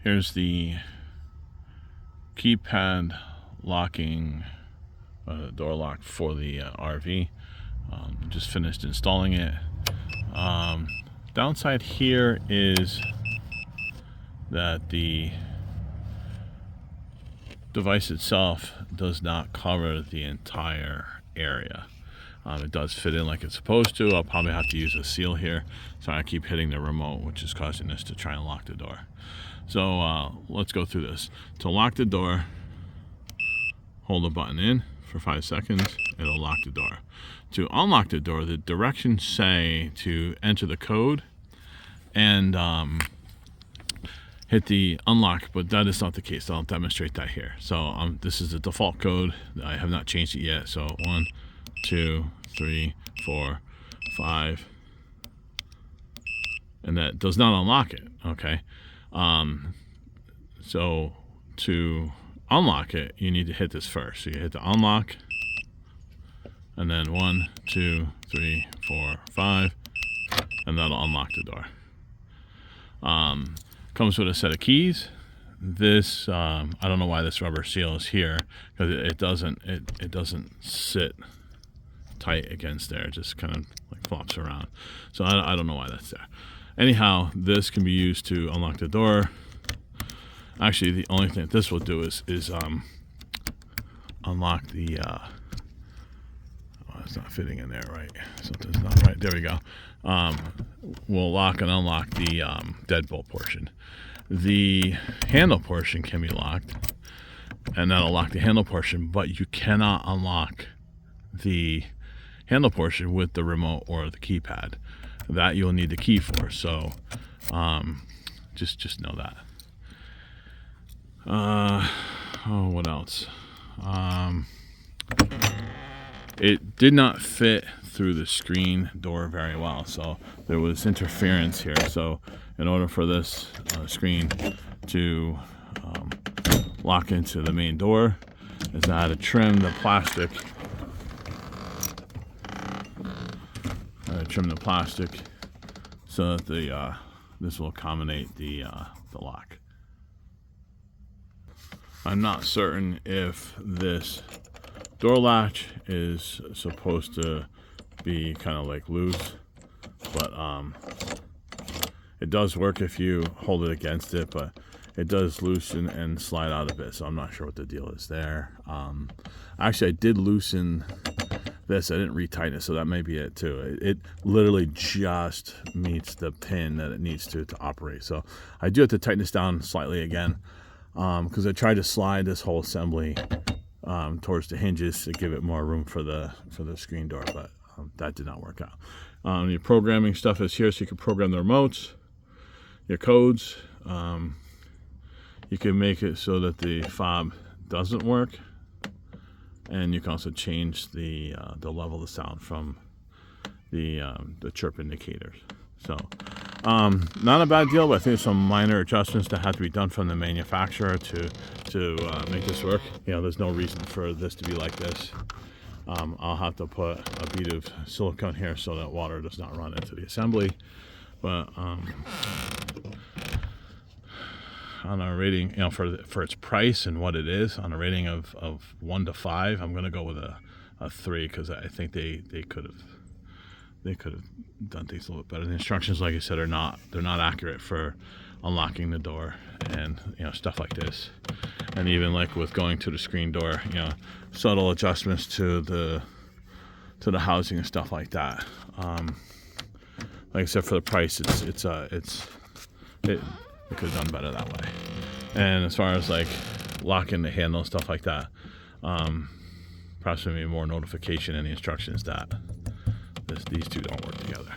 Here's the keypad locking door lock for the RV. Just finished installing it. Downside here is that the device itself does not cover the entire area. It does fit in like it's supposed to. I'll probably have to use a seal here. So I keep hitting the remote, which is causing this to try and lock the door. So let's go through this. To lock the door, hold the button in for 5 seconds. It'll lock the door. To unlock the door, the directions say to enter the code and hit the unlock, but that is not the case. I'll demonstrate that here. So this is the default code. I have not changed it yet. So 1, 2, 3, 4, 5, and that does not unlock it. Okay. So to unlock it, you need to hit this first. So you hit the unlock, and then 1, 2, 3, 4, 5, and that'll unlock the door. Comes with a set of keys. This I don't know why this rubber seal is here, because it doesn't sit tight against there. It just kind of like flops around. So I don't know why that's there. Anyhow, this can be used to unlock the door. Actually, the only thing that this will do is unlock the oh, it's not fitting in there right. Something's not right. There we go. We'll lock and unlock the deadbolt portion. The handle portion can be locked, and that'll lock the handle portion, but you cannot unlock the handle portion with the remote or the keypad. That you'll need the key for. So just know that. Oh, what else? It did not fit through the screen door very well, so there was interference here. So in order for this screen to lock into the main door, is I had to trim the plastic. So that this will accommodate the lock. I'm not certain if this door latch is supposed to be kind of like loose, but it does work if you hold it against it, but it does loosen and slide out a bit, so I'm not sure what the deal is there. Actually, I did loosen this. I didn't retighten it, so that may be it too. It literally just meets the pin that it needs to operate. So I do have to tighten this down slightly again, because I tried to slide this whole assembly towards the hinges to give it more room for the screen door, but that did not work out. Your programming stuff is here, so you can program the remotes, your codes. You can make it so that the fob doesn't work, and you can also change the level of the sound from the chirp indicators. So not a bad deal, but I think there's some minor adjustments that have to be done from the manufacturer to make this work. You know, there's no reason for this to be like this. I'll have to put a bead of silicone here so that water does not run into the assembly. But on a rating, you know, for its price and what it is, on a rating of 1 to 5, I'm going to go with a 3, because I think they could have done things a little bit better. The instructions, like I said, they're not accurate for unlocking the door and, you know, stuff like this. And even like with going to the screen door, you know, subtle adjustments to the housing and stuff like that. Like I said, for the price, it could have done better that way. And as far as like locking the handle and stuff like that, perhaps maybe more notification in the instructions that these two don't work together.